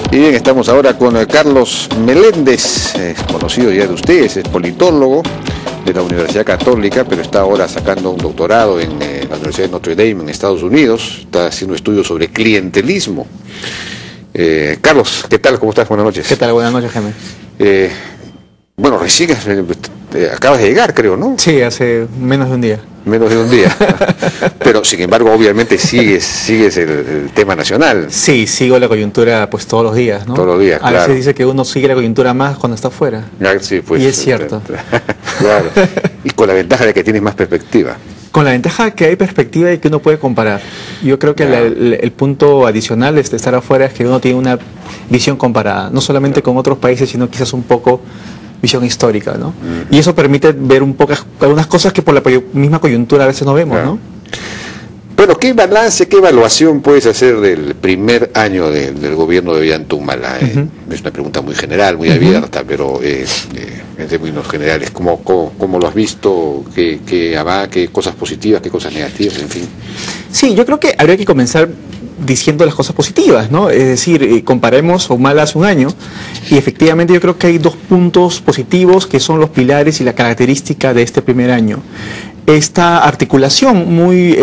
Y bien, estamos ahora con Carlos Meléndez, es conocido ya de ustedes, es politólogo de la Universidad Católica, pero está ahora sacando un doctorado en la Universidad de Notre Dame en Estados Unidos, está haciendo estudios sobre clientelismo. Carlos, ¿qué tal? ¿Cómo estás? Buenas noches. ¿Qué tal? Buenas noches, Jaime. Bueno, recién acabas de llegar, creo, ¿no? Sí, hace menos de un día. Menos de un día. Pero, sin embargo, obviamente sigues el tema nacional. Sí, sigo la coyuntura pues todos los días, ¿no? Todos los días, claro. A veces dice que uno sigue la coyuntura más cuando está afuera. Sí, pues, y es cierto. Claro. Y con la ventaja de que tienes más perspectiva. Con la ventaja de que hay perspectiva y que uno puede comparar. Yo creo que el punto adicional de estar afuera es que uno tiene una visión comparada, no solamente con otros países, sino quizás un poco visión histórica, ¿no? Y eso permite ver un poco algunas cosas que por la misma coyuntura a veces no vemos, ¿no? Bueno, ¿qué balance, qué evaluación puedes hacer del primer año del gobierno de Ollantúmala? Es una pregunta muy general, muy abierta, pero en términos generales, ¿cómo lo has visto? ¿Qué cosas positivas, qué cosas negativas, en fin? Sí, yo creo que habría que comenzar diciendo las cosas positivas, ¿no? Es decir, comparemos Humala hace un año y efectivamente yo creo que hay dos puntos positivos que son los pilares y la característica de este primer año. Esta articulación muy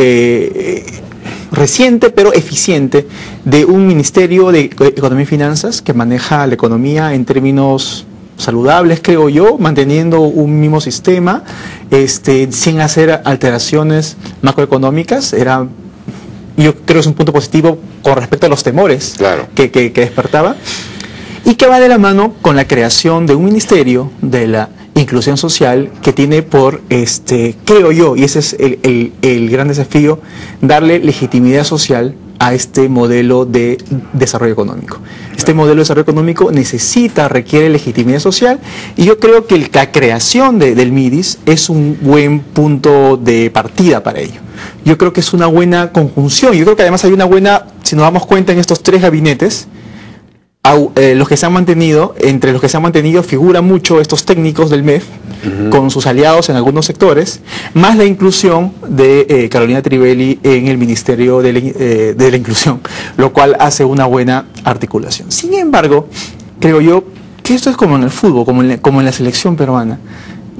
reciente pero eficiente de un Ministerio de Economía y Finanzas que maneja la economía en términos saludables, creo yo, manteniendo un mismo sistema, sin hacer alteraciones macroeconómicas. Yo creo que es un punto positivo con respecto a los temores que despertaba, y que va de la mano con la creación de un ministerio de la inclusión social que tiene por, creo yo, y ese es el gran desafío, darle legitimidad social a este modelo de desarrollo económico. Este modelo de desarrollo económico requiere legitimidad social, y yo creo que la creación del MIDIS es un buen punto de partida para ello. Yo creo que es una buena conjunción. Yo creo que además hay una buena, si nos damos cuenta en estos tres gabinetes, entre los que se han mantenido figuran mucho estos técnicos del MEF, con sus aliados en algunos sectores, más la inclusión de Carolina Trivelli en el Ministerio de la Inclusión, lo cual hace una buena articulación. Sin embargo, creo yo que esto es como en el fútbol, como en la selección peruana.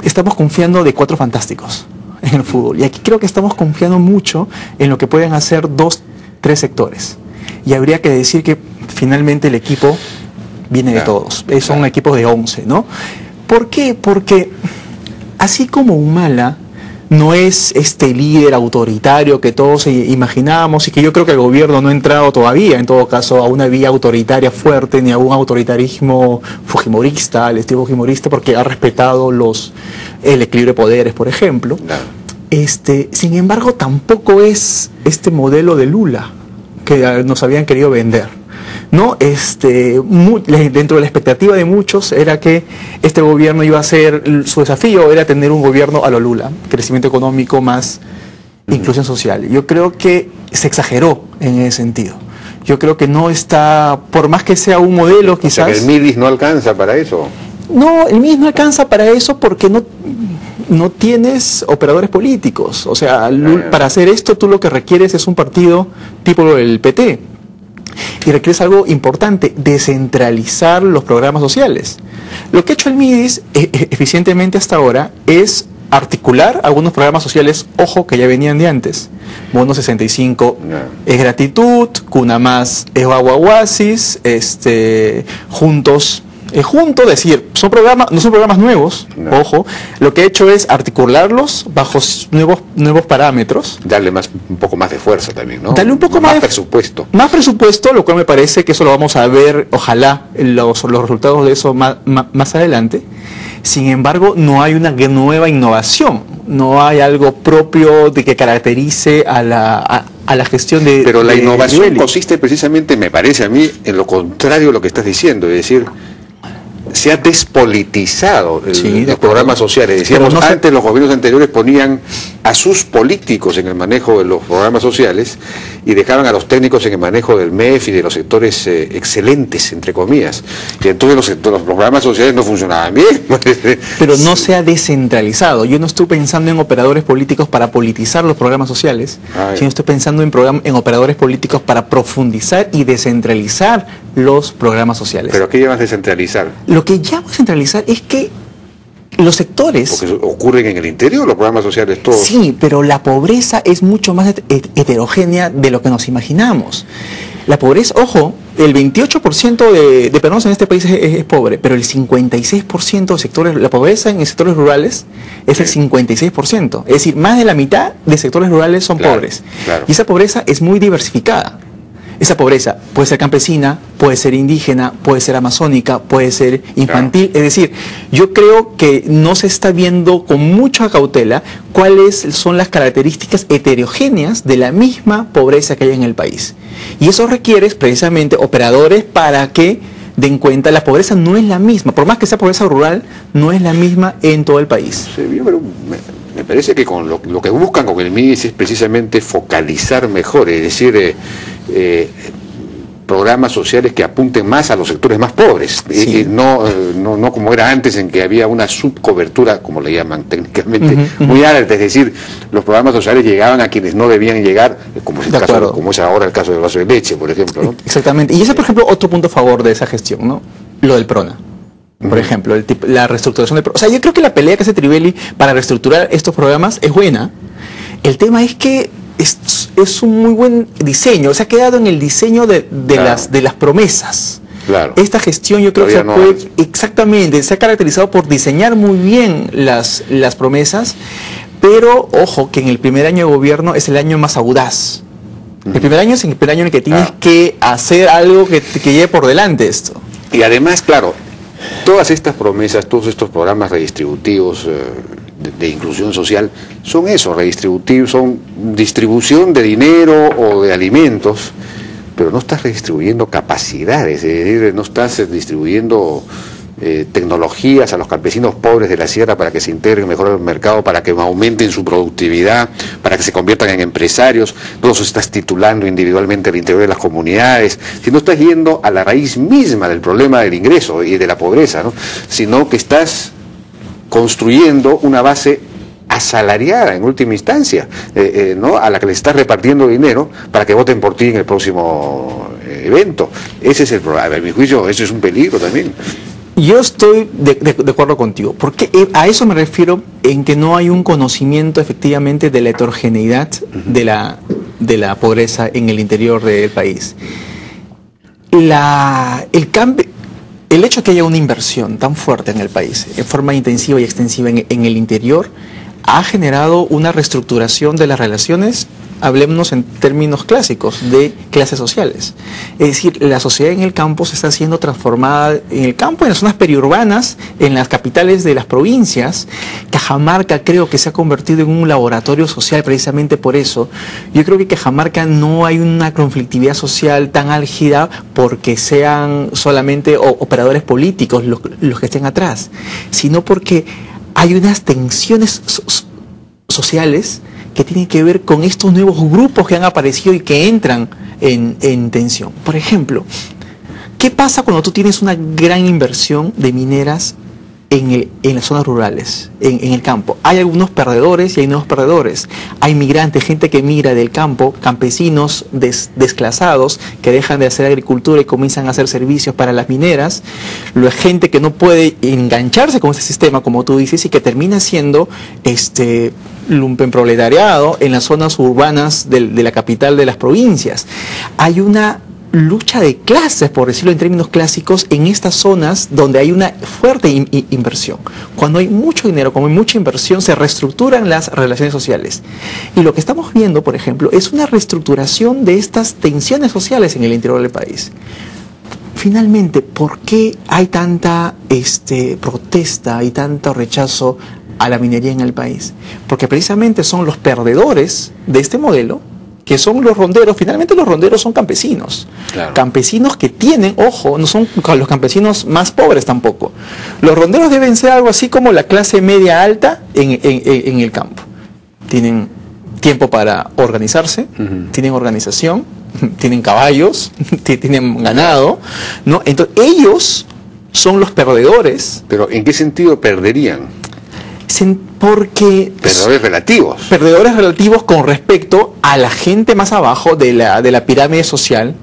Estamos confiando de cuatro fantásticos en el fútbol, y aquí creo que estamos confiando mucho en lo que pueden hacer 2-3 sectores, y habría que decir que finalmente el equipo viene de todos, son equipos de 11, ¿no? ¿Por qué? Porque así como Humala no es este líder autoritario que todos imaginábamos, y que yo creo que el gobierno no ha entrado todavía, en todo caso, a una vía autoritaria fuerte, ni a un autoritarismo fujimorista, al estilo fujimorista, porque ha respetado el equilibrio de poderes, por ejemplo. Sin embargo, tampoco es este modelo de Lula que nos habían querido vender, ¿no? Dentro de la expectativa de muchos era que este gobierno iba a ser, su desafío era tener un gobierno a lo Lula, crecimiento económico más inclusión social. Yo creo que se exageró en ese sentido. Yo creo que no está, por más que sea un modelo, quizás... O sea, que el MIDIS no alcanza para eso. No, el MIDIS no alcanza para eso porque no tienes operadores políticos. O sea, para hacer esto tú lo que requieres es un partido tipo el PT. Y requieres algo importante, descentralizar los programas sociales. Lo que ha hecho el MIDIS eficientemente hasta ahora es articular algunos programas sociales, ojo, que ya venían de antes. Bono 65 es gratitud, Cuna Más es Guaguaguasis, Juntos... es decir, no son programas nuevos, ojo, lo que he hecho es articularlos bajo nuevos parámetros. Darle un poco más de fuerza también, ¿no? Darle un poco más de presupuesto. Más presupuesto, lo cual me parece que eso lo vamos a ver, ojalá, los resultados de eso más adelante. Sin embargo, no hay una nueva innovación, no hay algo propio de que caracterice a la gestión de... Pero la innovación consiste precisamente, me parece a mí, en lo contrario de lo que estás diciendo, es decir... Se ha despolitizado los programas sociales. Decíamos, antes los gobiernos anteriores ponían a sus políticos en el manejo de los programas sociales y dejaban a los técnicos en el manejo del MEF y de los sectores excelentes, entre comillas. Y entonces los programas sociales no funcionaban bien. Pero no se ha descentralizado. Yo no estoy pensando en operadores políticos para politizar los programas sociales, sino estoy pensando en operadores políticos para profundizar y descentralizar los programas sociales. ¿Pero qué llamas descentralizar? Lo que llamo descentralizar es que los sectores... Porque ocurren en el interior los programas sociales todos. Sí, pero la pobreza es mucho más heterogénea de lo que nos imaginamos. La pobreza, ojo, el 28% de peruanos en este país es pobre, pero el 56% de sectores, la pobreza en sectores rurales es el 56%. Es decir, más de la mitad de sectores rurales son pobres. Claro. Y esa pobreza es muy diversificada. Esa pobreza puede ser campesina, puede ser indígena, puede ser amazónica, puede ser infantil. Claro. Es decir, yo creo que no se está viendo con mucha cautela cuáles son las características heterogéneas de la misma pobreza que hay en el país. Y eso requiere precisamente operadores para que den cuenta, la pobreza no es la misma, por más que sea pobreza rural, no es la misma en todo el país. Sí, pero me parece que con lo que buscan con el MIDIS es precisamente focalizar mejor, es decir, programas sociales que apunten más a los sectores más pobres, sí. Y no como era antes, en que había una subcobertura, como le llaman técnicamente, muy alta, es decir, los programas sociales llegaban a quienes no debían llegar, como es ahora el caso del vaso de leche, por ejemplo, ¿no? Exactamente, y ese, por ejemplo, otro punto a favor de esa gestión, ¿no? Lo del PRONA. Por ejemplo, la reestructuración del PRONA. O sea, yo creo que la pelea que hace Trivelli para reestructurar estos programas es buena. El tema es que es un muy buen diseño, se ha quedado en el diseño de las promesas. Claro. Esta gestión yo creo exactamente, se ha caracterizado por diseñar muy bien las promesas, pero ojo que en el primer año de gobierno es el año más audaz. El primer año es el primer año en el que tienes que hacer algo que lleve por delante esto. Y además, claro, todas estas promesas, todos estos programas redistributivos de inclusión social, son eso, redistributivos, son distribución de dinero o de alimentos, pero no estás redistribuyendo capacidades, es decir, no estás distribuyendo tecnologías a los campesinos pobres de la sierra para que se integren mejor al mercado, para que aumenten su productividad, para que se conviertan en empresarios. No los estás titulando individualmente al interior de las comunidades, sino estás yendo a la raíz misma del problema del ingreso y de la pobreza, ¿no? Sino que estás construyendo una base asalariada en última instancia, ¿no? A la que le estás repartiendo dinero para que voten por ti en el próximo evento. Ese es el problema. A mi juicio, eso es un peligro también. Yo estoy de acuerdo contigo, porque a eso me refiero, en que no hay un conocimiento efectivamente de la heterogeneidad de la pobreza en el interior del país. El hecho de que haya una inversión tan fuerte en el país, en forma intensiva y extensiva en el interior, ha generado una reestructuración de las relaciones, hablémonos en términos clásicos, de clases sociales. Es decir, la sociedad en el campo se está siendo transformada, en el campo, en las zonas periurbanas, en las capitales de las provincias. Cajamarca creo que se ha convertido en un laboratorio social precisamente por eso. Yo creo que en Cajamarca no hay una conflictividad social tan álgida porque sean solamente operadores políticos los que estén atrás, sino porque hay unas tensiones sociales que tienen que ver con estos nuevos grupos que han aparecido y que entran en tensión. Por ejemplo, ¿qué pasa cuando tú tienes una gran inversión de mineras en las zonas rurales, en el campo? Hay algunos perdedores y hay nuevos perdedores. Hay migrantes, gente que migra del campo, campesinos desclasados que dejan de hacer agricultura y comienzan a hacer servicios para las mineras. Luego hay gente que no puede engancharse con ese sistema, como tú dices, y que termina siendo lumpenproletariado en las zonas urbanas de la capital de las provincias. Hay una lucha de clases, por decirlo en términos clásicos, en estas zonas donde hay una fuerte inversión. Cuando hay mucho dinero, como hay mucha inversión, se reestructuran las relaciones sociales. Y lo que estamos viendo, por ejemplo, es una reestructuración de estas tensiones sociales en el interior del país. Finalmente, ¿por qué hay tanta protesta y tanto rechazo a la minería en el país? Porque precisamente son los perdedores de este modelo, que son los ronderos. Finalmente los ronderos son campesinos. Claro. Campesinos que tienen, ojo, no son los campesinos más pobres tampoco. Los ronderos deben ser algo así como la clase media alta en el campo. tienen tiempo para organizarse, tienen organización, tienen caballos, tienen ganado, ¿no? Entonces ellos son los perdedores. ¿Pero en qué sentido perderían? Porque perdedores relativos con respecto a la gente más abajo de la pirámide social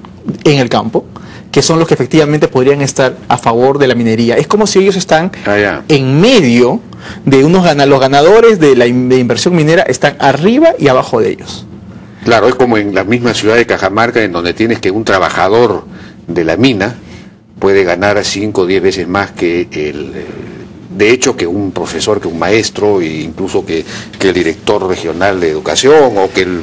en el campo, que son los que efectivamente podrían estar a favor de la minería. Es como si ellos están en medio de los ganadores de inversión minera están arriba y abajo de ellos. Claro, es como en la misma ciudad de Cajamarca, en donde tienes que un trabajador de la mina puede ganar 5 o 10 veces más que de hecho que un profesor, que un maestro, e incluso que el director regional de educación o que el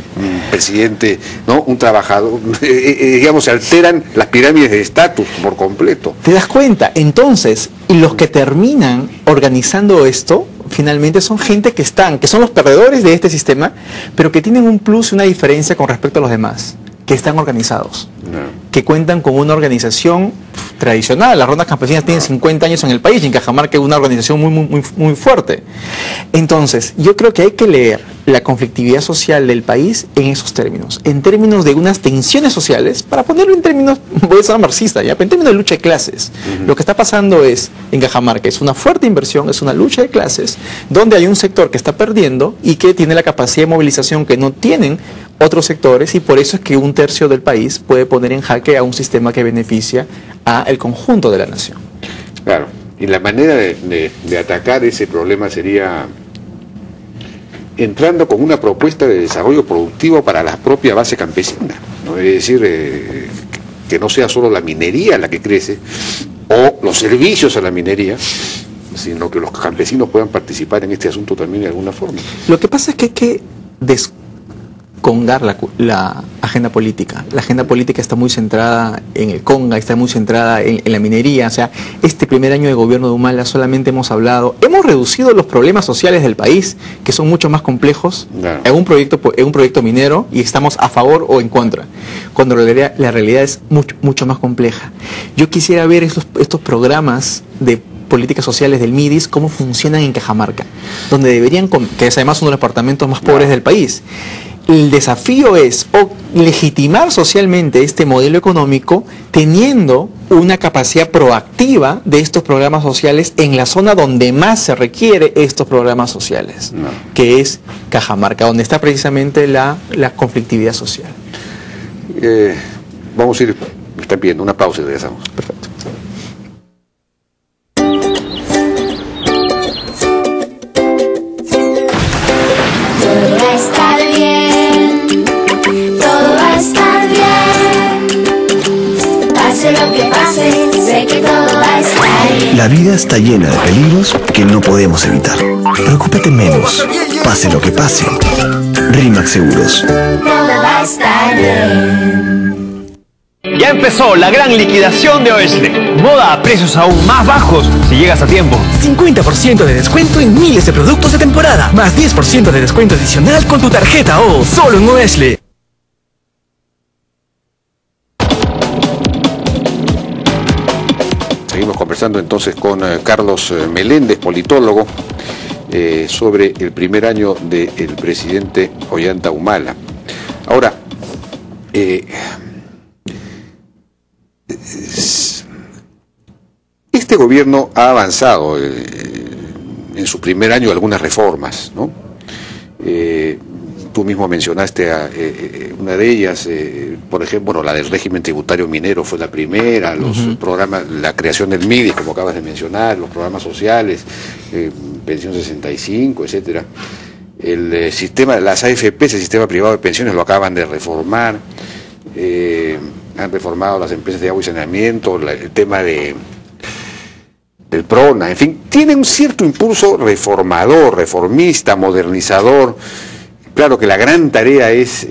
presidente, ¿no? Un trabajador, digamos, se alteran las pirámides de estatus por completo. ¿Te das cuenta? Entonces, los que terminan organizando esto finalmente son gente que son los perdedores de este sistema, pero que tienen un plus y una diferencia con respecto a los demás, que están organizados, que cuentan con una organización tradicional. Las rondas campesinas tienen 50 años en el país y en Cajamarca es una organización muy fuerte. Entonces, yo creo que hay que leer la conflictividad social del país en esos términos, en términos de unas tensiones sociales, para ponerlo en términos, voy a ser marxista, ¿ya? Pero en términos de lucha de clases. Lo que está pasando en Cajamarca es una fuerte inversión, es una lucha de clases, donde hay un sector que está perdiendo y que tiene la capacidad de movilización que no tienen otros sectores, y por eso es que 1/3 del país puede poner en jaque a un sistema que beneficia al conjunto de la nación. Claro, y la manera de atacar ese problema sería entrando con una propuesta de desarrollo productivo para la propia base campesina, ¿no? Es decir, que no sea solo la minería la que crece o los servicios a la minería, sino que los campesinos puedan participar en este asunto también de alguna forma. Lo que pasa es que hay que descongar la agenda política. La agenda política está muy centrada en el conga, está muy centrada en la minería. O sea, este primer año de gobierno de Humala solamente hemos reducido los problemas sociales del país, que son mucho más complejos, en un proyecto minero, y estamos a favor o en contra, cuando la realidad es mucho más compleja. Yo quisiera ver estos programas de políticas sociales del MIDIS, cómo funcionan en Cajamarca, donde que es además uno de los departamentos más pobres del país. El desafío es legitimar socialmente este modelo económico teniendo una capacidad proactiva de estos programas sociales en la zona donde más se requiere estos programas sociales, que es Cajamarca, donde está precisamente la conflictividad social. Vamos a ir, me están pidiendo una pausa y regresamos. Perfecto. Lo que pase, sé que todo va a estar bien. La vida está llena de peligros que no podemos evitar. Preocúpate menos, pase lo que pase. RIMAX Seguros. Todo va a estar bien. Ya empezó la gran liquidación de Oesle. Moda a precios aún más bajos si llegas a tiempo. 50% de descuento en miles de productos de temporada. Más 10% de descuento adicional con tu tarjeta O. Solo en Oesle. Seguimos conversando entonces con Carlos Meléndez, politólogo, sobre el primer año del presidente Ollanta Humala. Ahora, este gobierno ha avanzado en su primer año algunas reformas, ¿no? Tú mismo mencionaste una de ellas, por ejemplo, la del régimen tributario minero fue la primera, los programas, la creación del MIDIS, como acabas de mencionar, los programas sociales, pensión 65, etcétera. El sistema de las AFP, el sistema privado de pensiones, lo acaban de reformar. Han reformado las empresas de agua y saneamiento, el tema del PRONA, en fin, tiene un cierto impulso reformador, reformista, modernizador. Claro que la gran tarea es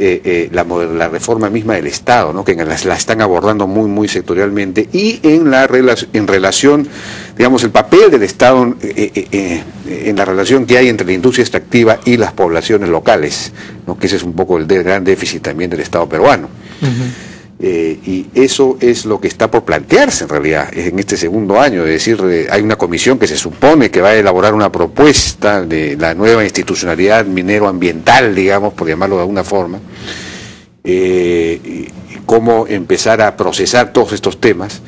la reforma misma del Estado, ¿no? Que la están abordando muy sectorialmente, y en relación, digamos, el papel del Estado en la relación que hay entre la industria extractiva y las poblaciones locales, ¿no? Que ese es un poco el gran déficit también del Estado peruano. Y eso es lo que está por plantearse en realidad en este segundo año, es decir, hay una comisión que se supone que va a elaborar una propuesta de la nueva institucionalidad minero-ambiental, digamos, por llamarlo de alguna forma, cómo empezar a procesar todos estos temas.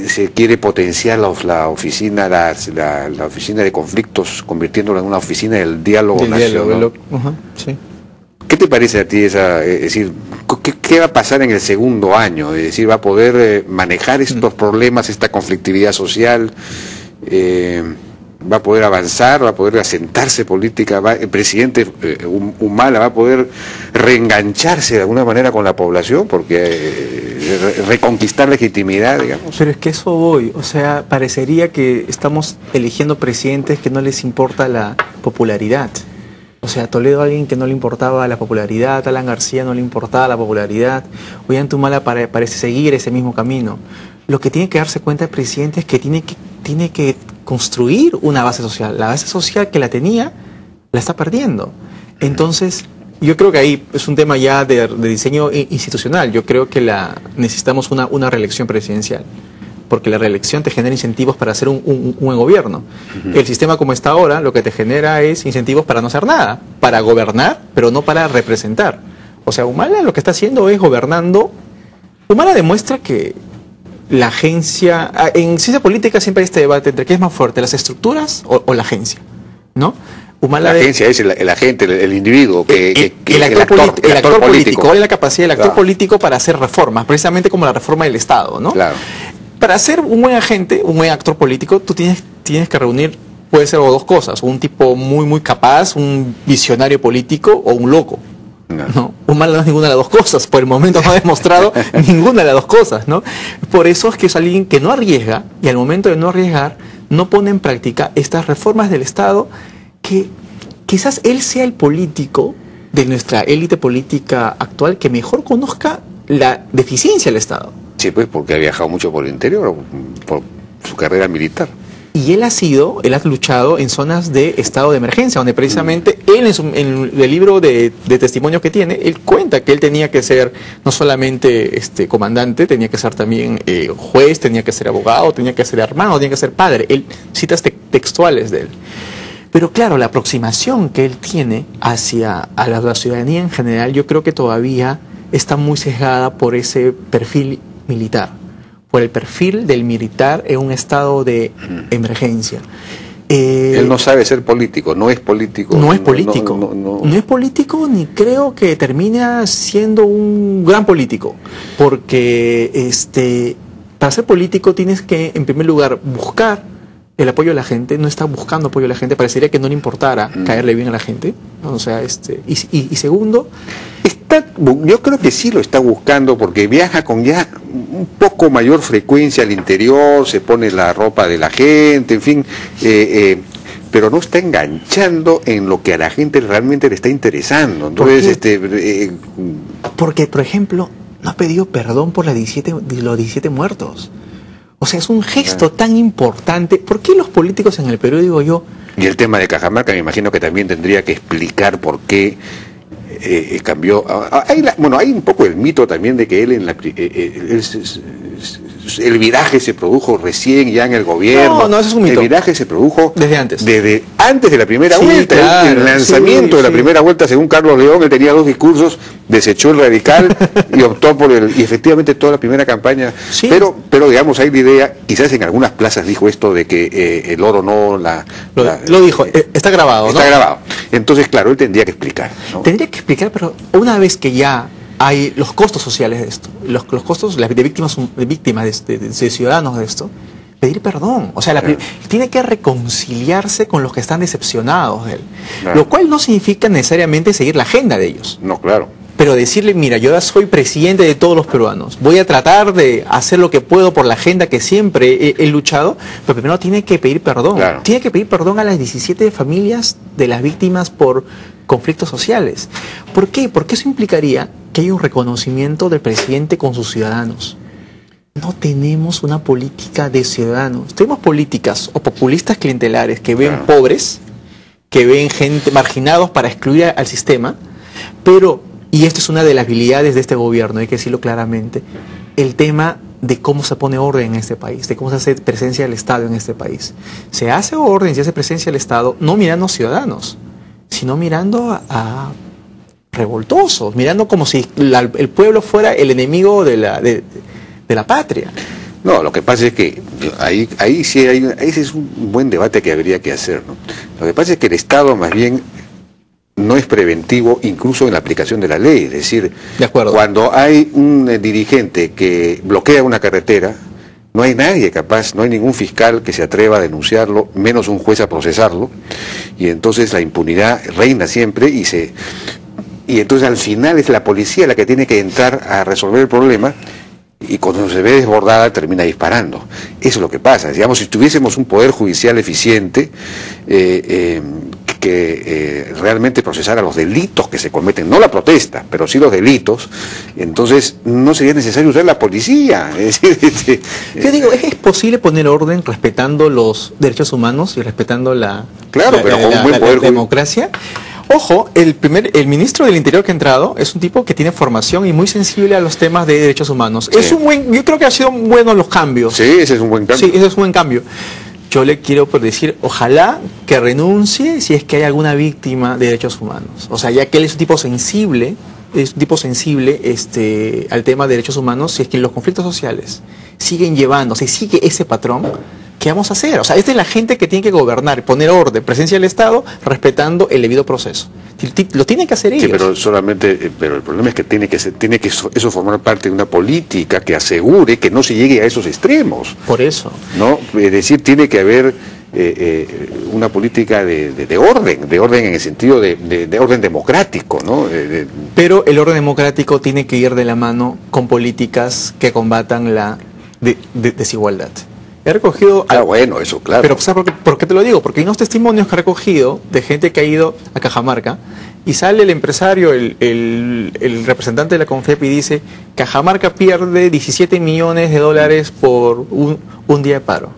Se quiere potenciar la oficina de conflictos, convirtiéndola en una oficina del diálogo nacional. Sí. ¿Qué te parece a ti es decir, qué va a pasar en el segundo año? Es decir, ¿va a poder manejar estos problemas, esta conflictividad social? ¿Va a poder avanzar? ¿Va a poder asentarse política? ¿El presidente Humala va a poder reengancharse de alguna manera con la población? Porque reconquistar legitimidad, digamos. Pero es que eso voy, o sea, parecería que estamos eligiendo presidentes que no les importa la popularidad. O sea, Toledo, alguien que no le importaba la popularidad, Alan García no le importaba la popularidad, Ollanta-Humala parece seguir ese mismo camino. Lo que tiene que darse cuenta el presidente es que tiene que construir una base social. La base social que la tenía, la está perdiendo. Entonces, yo creo que ahí es un tema ya de diseño institucional. Yo creo que necesitamos una reelección presidencial, porque la reelección te genera incentivos para hacer un buen gobierno. El sistema como está ahora, lo que te genera es incentivos para no hacer nada, para gobernar, pero no para representar. O sea, Humala lo que está haciendo es gobernando. Humala demuestra que la agencia... En ciencia política siempre hay este debate entre qué es más fuerte, las estructuras o la agencia, ¿no? Humala la agencia es el agente, el individuo, el actor político. ¿Cuál es la capacidad del actor político para hacer reformas? Precisamente como la reforma del Estado, ¿no? Claro. Para ser un buen agente, un buen actor político, tú tienes que reunir, puede ser dos cosas, un tipo muy capaz, un visionario político o un loco. No, Humala no es ninguna de las dos cosas, por el momento no ha demostrado ninguna de las dos cosas, ¿no? Por eso es que es alguien que no arriesga, y al momento de no arriesgar, no pone en práctica estas reformas del Estado, que quizás él sea el político de nuestra élite política actual que mejor conozca la deficiencia del Estado. Sí, pues porque ha viajado mucho por el interior, por su carrera militar. Y él ha luchado en zonas de estado de emergencia, donde precisamente él en el libro de testimonios que tiene, él cuenta que él tenía que ser no solamente comandante, tenía que ser también juez, tenía que ser abogado, tenía que ser hermano, tenía que ser padre. Él citas textuales de él. Pero claro, la aproximación que él tiene hacia la ciudadanía en general, yo creo que todavía está muy sesgada por ese perfil militar, por el perfil del militar en un estado de emergencia. Él no sabe ser político, no es político. No es político. No es político, ni creo que termine siendo un gran político, porque para ser político tienes que, en primer lugar, buscar el apoyo de la gente. No está buscando apoyo de la gente, parecería que no le importara caerle bien a la gente, ¿no? O sea, y segundo, yo creo que sí lo está buscando, porque viaja con ya un poco mayor frecuencia al interior, se pone la ropa de la gente, en fin, pero no está enganchando en lo que a la gente realmente le está interesando. Entonces, porque, por ejemplo, no ha pedido perdón por los 17 muertos. O sea, es un gesto tan importante. ¿Por qué los políticos en el Perú, digo yo? Y el tema de Cajamarca, me imagino que también tendría que explicar por qué cambió. Hay un poco el mito también de que él el viraje se produjo recién ya en el gobierno. No, eso es un mito. El viraje se produjo desde antes de la primera vuelta. Claro, el lanzamiento de la primera vuelta, según Carlos León, él tenía 2 discursos, desechó el radical y optó por y efectivamente toda la primera campaña. Sí. Pero digamos, hay la idea, quizás en algunas plazas dijo esto de que el oro no lo dijo, está grabado, ¿no? Está grabado. Entonces, claro, él tendría que explicar, ¿no? Tendría que explicar, pero una vez que ya hay los costos sociales de esto, los costos de víctimas de ciudadanos de esto, pedir perdón. O sea, tiene que reconciliarse con los que están decepcionados de él. Claro. Lo cual no significa necesariamente seguir la agenda de ellos. No, claro. Pero decirle, mira, yo soy presidente de todos los peruanos, voy a tratar de hacer lo que puedo por la agenda que siempre he luchado, pero primero tiene que pedir perdón. Claro. Tiene que pedir perdón a las 17 familias de las víctimas por conflictos sociales. ¿Por qué? Porque eso implicaría que hay un reconocimiento del presidente con sus ciudadanos. No tenemos una política de ciudadanos. Tenemos políticas o populistas clientelares que ven pobres, que ven gente marginados para excluir al sistema, pero y esto es una de las habilidades de este gobierno, hay que decirlo claramente, el tema de cómo se pone orden en este país, de cómo se hace presencia del Estado en este país. Se hace orden, se hace presencia del Estado, no mirando a ciudadanos, sino mirando a revoltosos, mirando como si el pueblo fuera el enemigo de la patria. No, lo que pasa es que ahí sí ese es un buen debate que habría que hacer, ¿no? Lo que pasa es que el Estado más bien no es preventivo incluso en la aplicación de la ley, es decir, de acuerdo, cuando hay un dirigente que bloquea una carretera, no hay nadie capaz, no hay ningún fiscal que se atreva a denunciarlo, menos un juez a procesarlo, y entonces la impunidad reina siempre y entonces al final es la policía la que tiene que entrar a resolver el problema, y cuando se ve desbordada termina disparando. Eso es lo que pasa. Digamos, si tuviésemos un poder judicial eficiente que realmente procesara los delitos que se cometen, no la protesta, pero sí los delitos, entonces no sería necesario usar la policía. Es decir, yo digo, ¿es posible poner orden respetando los derechos humanos y respetando la democracia? Ojo, el ministro del Interior que ha entrado es un tipo que tiene formación y muy sensible a los temas de derechos humanos. Sí. Yo creo que ha sido buenos los cambios. Sí, ese es un buen cambio. Sí, ese es un buen cambio. Yo le quiero decir, ojalá que renuncie si es que hay alguna víctima de derechos humanos. O sea, ya que él es un tipo sensible, al tema de derechos humanos, si es que los conflictos sociales siguen llevándose, sigue ese patrón, ¿qué vamos a hacer? O sea, esta es la gente que tiene que gobernar, poner orden, presencia del Estado, respetando el debido proceso. Lo tienen que hacer ellos. Sí, pero el problema es que tiene que eso formar parte de una política que asegure que no se llegue a esos extremos. Por eso. ¿No? Es decir, tiene que haber una política de orden en el sentido de orden democrático, ¿no? Pero el orden democrático tiene que ir de la mano con políticas que combatan la desigualdad. He recogido... bueno, eso claro. Pero ¿sabes por qué te lo digo? Porque hay unos testimonios que he recogido de gente que ha ido a Cajamarca y sale el empresario, el representante de la CONFEP y dice: Cajamarca pierde 17 millones de dólares por un día de paro.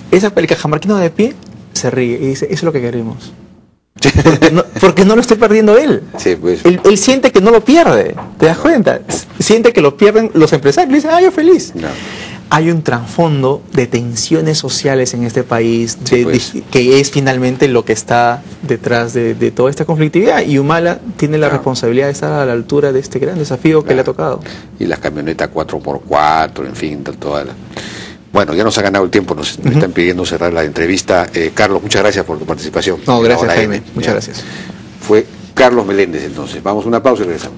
El cajamarquino de pie se ríe y dice: eso es lo que queremos. Porque no lo esté perdiendo él. Sí, pues. Él siente que no lo pierde. ¿Te das cuenta? Siente que lo pierden los empresarios. Le dice: yo feliz. No. Hay un trasfondo de tensiones sociales en este país, que es finalmente lo que está detrás de toda esta conflictividad, y Humala tiene la responsabilidad de estar a la altura de este gran desafío que le ha tocado. Y las camionetas 4x4, en fin, toda la... Bueno, ya nos ha ganado el tiempo, me están pidiendo cerrar la entrevista. Carlos, muchas gracias por tu participación. No, gracias, Jaime. Muchas gracias. Fue Carlos Meléndez, entonces. Vamos a una pausa y regresamos.